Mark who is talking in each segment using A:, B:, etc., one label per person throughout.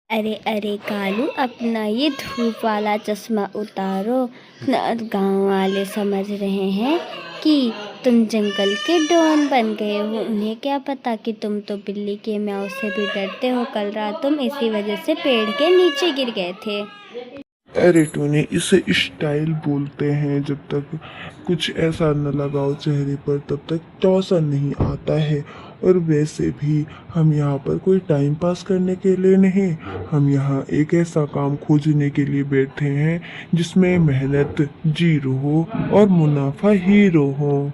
A: अरे अरे कालू, अपना ये धूप वाला चश्मा उतारो न। गांव वाले समझ रहे हैं कि तुम जंगल के डॉन बन गए हो। उन्हें क्या पता कि तुम तो बिल्ली के म्याऊं से भी डरते हो। कल रात तुम इसी वजह से पेड़ के नीचे गिर गए थे।
B: अरे टूनी, इसे स्टाइल बोलते हैं। जब तक कुछ ऐसा न लगाओ चेहरे पर तब तक टॉसा नहीं आता है। और वैसे भी हम यहाँ पर कोई टाइम पास करने के लिए नहीं, हम यहाँ एक ऐसा काम खोजने के लिए बैठे हैं जिसमें मेहनत जीरो हो और मुनाफा हीरो हो।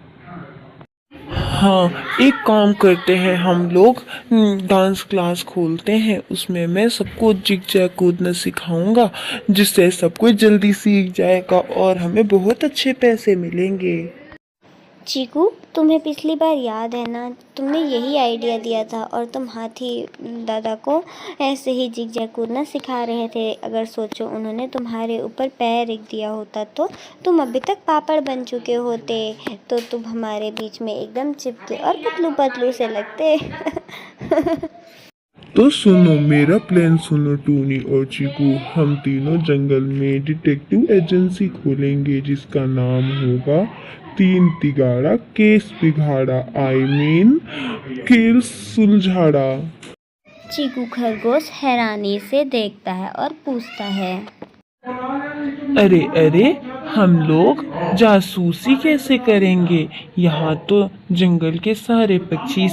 B: हाँ, एक काम करते हैं हम लोग, डांस क्लास खोलते हैं। उसमें मैं सबको जिग जैग कूदना सिखाऊंगा, जिससे सब कोई जल्दी सीख जाएगा और हमें बहुत अच्छे पैसे मिलेंगे।
A: चीकू, तुम्हें पिछली बार याद है ना, तुमने यही आइडिया दिया था और तुम हाथी दादा को ऐसे ही जिग जैग कूदना सिखा रहे थे। अगर सोचो उन्होंने तुम्हारे ऊपर पैर रख दिया होता तो तुम अभी तक पापड़ बन चुके होते। तो तुम हमारे बीच में एकदम चिपके और पतलू पतलू से लगते।
B: तो सुनो मेरा प्लान, सुनो टूनी और चीकू। हम तीनों जंगल में डिटेक्टिव एजेंसी खोलेंगे जिसका नाम होगा तीन तिगाड़ा केस बिगाड़ा, आई मीन खेल सुलझाड़ा।
A: चीकू खरगोश हैरानी से देखता है और पूछता है,
B: अरे अरे, हम लोग जासूसी कैसे करेंगे? यहाँ तो जंगल के सारे पक्षी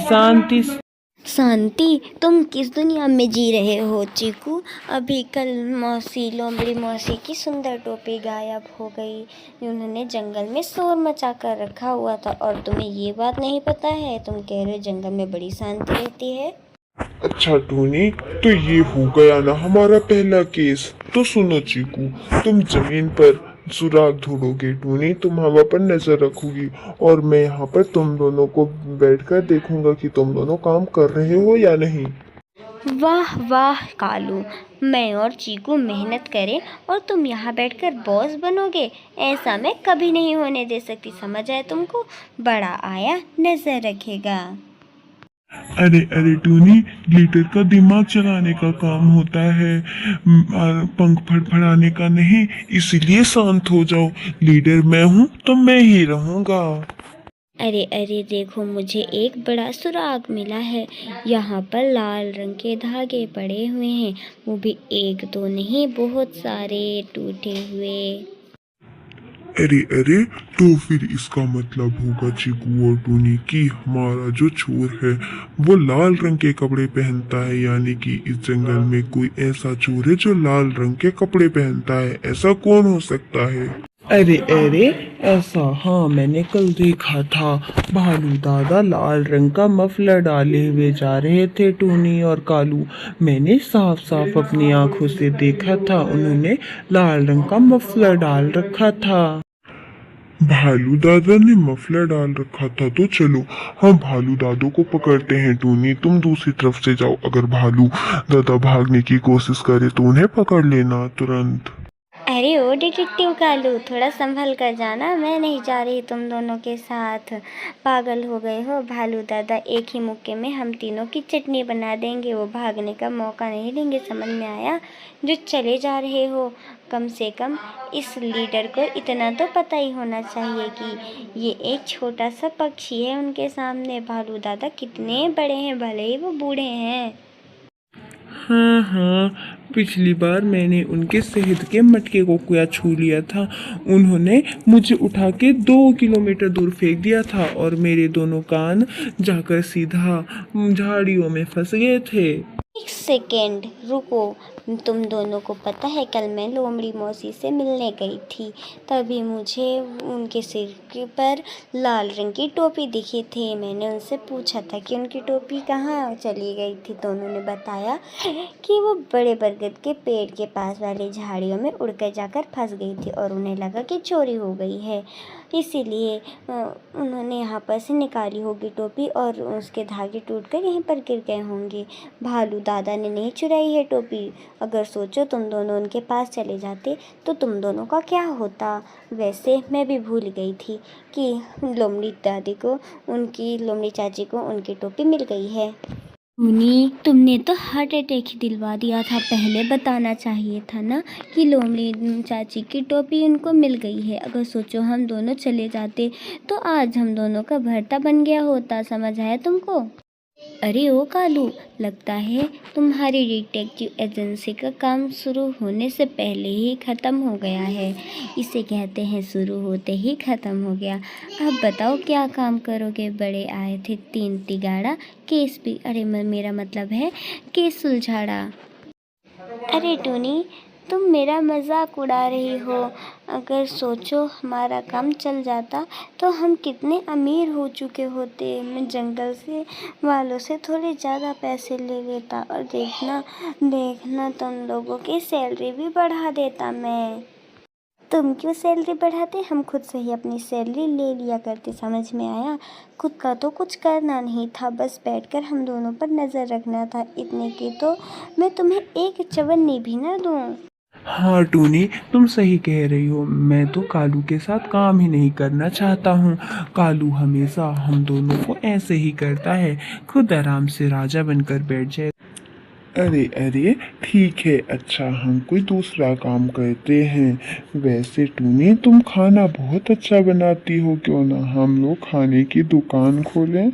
A: शांति, तुम किस दुनिया में जी रहे हो चीकू? अभी कल मौसी, लोमड़ी मौसी की सुंदर टोपी गायब हो गई। उन्होंने जंगल में शोर मचा कर रखा हुआ था और तुम्हें ये बात नहीं पता है। तुम कह रहे हो जंगल में बड़ी शांति रहती है।
B: अच्छा टूनी, तो ये हो गया ना हमारा पहला केस। तो सुनो चीकू, तुम जमीन पर सुराग ढूंढोगे, टूनी तुम हवा पर नजर रखोगी और मैं यहाँ पर तुम दोनों को बैठकर देखूंगा कि तुम दोनों काम कर रहे हो या नहीं।
A: वाह वाह कालू, मैं और चीकू मेहनत करें और तुम यहाँ बैठकर बॉस बनोगे? ऐसा मैं कभी नहीं होने दे सकती। समझ आया तुमको? बड़ा आया नजर रखेगा।
B: अरे अरे टूनी, लीडर का दिमाग चलाने का काम होता है, पंख फड़फड़ाने का नहीं। इसलिए शांत हो जाओ। लीडर मैं हूँ तो मैं ही रहूंगा।
A: अरे अरे देखो, मुझे एक बड़ा सुराग मिला है। यहाँ पर लाल रंग के धागे पड़े हुए हैं, वो भी एक दो नहीं, बहुत सारे टूटे हुए।
B: अरे अरे, तो फिर इसका मतलब होगा चीकू और टूनी कि हमारा जो चोर है वो लाल रंग के कपड़े पहनता है। यानी कि इस जंगल में कोई ऐसा चोर है जो लाल रंग के कपड़े पहनता है। ऐसा कौन हो सकता है? अरे अरे, ऐसा हाँ मैंने कल देखा था। भालू दादा लाल रंग का मफलर डाले हुए जा रहे थे टूनी और कालू। मैंने साफ साफ अपनी आंखों से देखा था, उन्होंने लाल रंग का मफलर डाल रखा था। भालू दादा ने मफलर डाल रखा था, तो चलो हम भालू दादो को पकड़ते हैं। टूनी तुम दूसरी तरफ से जाओ, अगर भालू दादा भागने की कोशिश करे तो उन्हें पकड़ लेना तुरंत।
A: अरे ओ डिटेक्टिव कालू, थोड़ा संभल कर जाना। मैं नहीं जा रही तुम दोनों के साथ। पागल हो गए हो? भालू दादा एक ही मुक्के में हम तीनों की चटनी बना देंगे। वो भागने का मौका नहीं देंगे, समझ में आया? जो चले जा रहे हो, कम से कम इस लीडर को इतना तो पता ही होना चाहिए कि ये एक छोटा सा पक्षी है उनके सामने। भालू दादा कितने बड़े हैं, भले ही वो बूढ़े हैं।
B: हाँ हाँ, पिछली बार मैंने उनके शहद के मटके को कुया छू लिया था। उन्होंने मुझे उठा के 2 किलोमीटर दूर फेंक दिया था और मेरे दोनों कान जाकर सीधा झाड़ियों में फंस गए थे।
A: एक सेकेंड रुको। तुम दोनों को पता है, कल मैं लोमड़ी मौसी से मिलने गई थी, तभी मुझे उनके सिर के पर लाल रंग की टोपी दिखी थी। मैंने उनसे पूछा था कि उनकी टोपी कहाँ चली गई थी, तो उन्होंने बताया कि वो बड़े बरगद के पेड़ के पास वाली झाड़ियों में उड़कर जाकर फंस गई थी और उन्हें लगा कि चोरी हो गई है। इसीलिए उन्होंने यहाँ पर से निकाली होगी टोपी और उसके धागे टूटकर यहीं पर गिर गए होंगे। भालू दादा ने नहीं चुराई है टोपी। अगर सोचो तुम दोनों उनके पास चले जाते तो तुम दोनों का क्या होता? वैसे मैं भी भूल गई थी कि लोमड़ी दादी को, उनकी लोमड़ी चाची को उनकी टोपी मिल गई है। मुनी, तुमने तो हार्ट अटैक ही दिलवा दिया था। पहले बताना चाहिए था ना कि लोमड़ी चाची की टोपी उनको मिल गई है। अगर सोचो हम दोनों चले जाते तो आज हम दोनों का भरता बन गया होता। समझ आया तुमको? अरे ओ कालू, लगता है तुम्हारी डिटेक्टिव एजेंसी का काम शुरू होने से पहले ही ख़त्म हो गया है। इसे कहते हैं शुरू होते ही ख़त्म हो गया। अब बताओ क्या काम करोगे? बड़े आए थे 3 तिगाड़ा केस भी, अरे मेरा मतलब है केस सुलझाड़ा। अरे टूनी, तुम मेरा मजाक उड़ा रही हो। अगर सोचो हमारा काम चल जाता तो हम कितने अमीर हो चुके होते। मैं जंगल से वालों से थोड़े ज़्यादा पैसे ले लेता और देखना देखना तुम लोगों की सैलरी भी बढ़ा देता मैं। तुम क्यों सैलरी बढ़ाते? हम खुद से ही अपनी सैलरी ले लिया करते। समझ में आया? खुद का तो कुछ करना नहीं था, बस बैठकर हम दोनों पर नज़र रखना था। इतने की तो मैं तुम्हें एक चवन्नी भी ना दूँ।
C: हाँ टूनी, तुम सही कह रही हो। मैं तो कालू के साथ काम ही नहीं करना चाहता हूँ। कालू हमेशा हम दोनों को ऐसे ही करता है, खुद आराम से राजा बनकर बैठ जाए।
B: अरे अरे ठीक है, अच्छा हम कोई दूसरा काम करते हैं। वैसे टूनी तुम खाना बहुत अच्छा बनाती हो, क्यों ना हम लोग खाने की दुकान खोलें?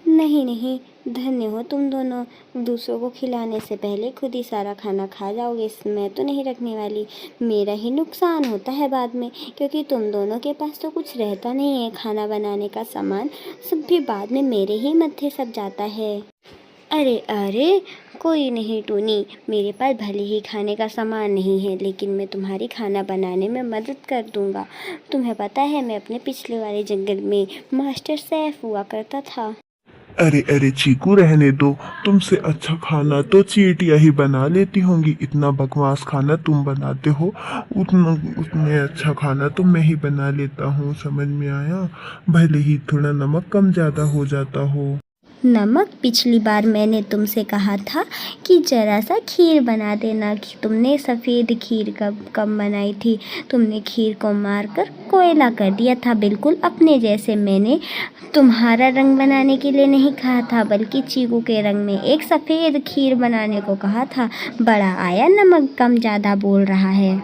A: नहीं नहीं, धन्य हो तुम दोनों। दूसरों को खिलाने से पहले खुद ही सारा खाना खा जाओगे। मैं तो नहीं रखने वाली। मेरा ही नुकसान होता है बाद में, क्योंकि तुम दोनों के पास तो कुछ रहता नहीं है। खाना बनाने का सामान सब भी बाद में मेरे ही मत्थे सब जाता है। अरे अरे, कोई नहीं टूनी, मेरे पास भले ही खाने का सामान नहीं है, लेकिन मैं तुम्हारी खाना बनाने में मदद कर दूंगा। तुम्हें पता है मैं अपने पिछले वाले जंगल में मास्टर शेफ हुआ करता था।
B: अरे अरे चीकू, रहने दो। तुमसे अच्छा खाना तो चींटियां ही बना लेती होंगी। इतना बकवास खाना तुम बनाते हो, उतने अच्छा खाना तो मैं ही बना लेता हूँ। समझ में आया? भले ही थोड़ा नमक कम ज़्यादा हो जाता हो।
A: नमक? पिछली बार मैंने तुमसे कहा था कि ज़रा सा खीर बना देना, कि तुमने सफ़ेद खीर कब बनाई थी। तुमने खीर को मारकर कोयला कर दिया था, बिल्कुल अपने जैसे। मैंने तुम्हारा रंग बनाने के लिए नहीं कहा था, बल्कि चीकू के रंग में एक सफ़ेद खीर बनाने को कहा था। बड़ा आया नमक कम ज़्यादा बोल रहा है।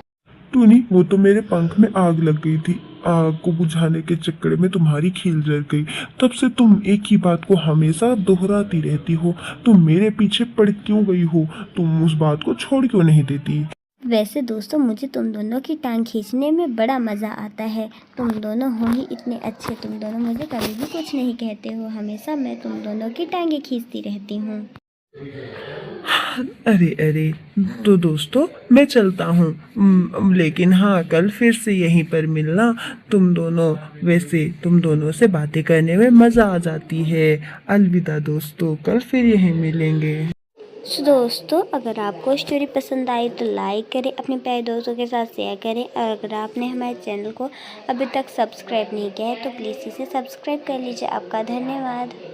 B: टूनी, वो तो मेरे पंख में आग लग गई थी। आग को बुझाने के चक्कर में तुम्हारी खील जल गई। तब से तुम एक ही बात को हमेशा दोहराती रहती हो। तुम मेरे पीछे पड़ क्यों गई हो? तुम उस बात को छोड़ क्यों नहीं देती?
A: वैसे दोस्तों, मुझे तुम दोनों की टांग खींचने में बड़ा मज़ा आता है। तुम दोनों हो ही इतने अच्छे। तुम दोनों मुझे कभी भी कुछ नहीं कहते हो। हमेशा मैं तुम दोनों की टांगें खींचती रहती हूँ।
C: अरे अरे, तो दोस्तों मैं चलता हूँ। लेकिन हाँ, कल फिर से यहीं पर मिलना तुम दोनों। वैसे तुम दोनों से बातें करने में मज़ा आ जाती है। अलविदा दोस्तों, कल फिर यहीं मिलेंगे।
A: सो दोस्तों, अगर आपको स्टोरी पसंद आई तो लाइक करें, अपने प्यारे दोस्तों के साथ शेयर करें, और अगर आपने हमारे चैनल को अभी तक सब्सक्राइब नहीं किया है तो प्लीज़ इसे सब्सक्राइब कर लीजिए। आपका धन्यवाद।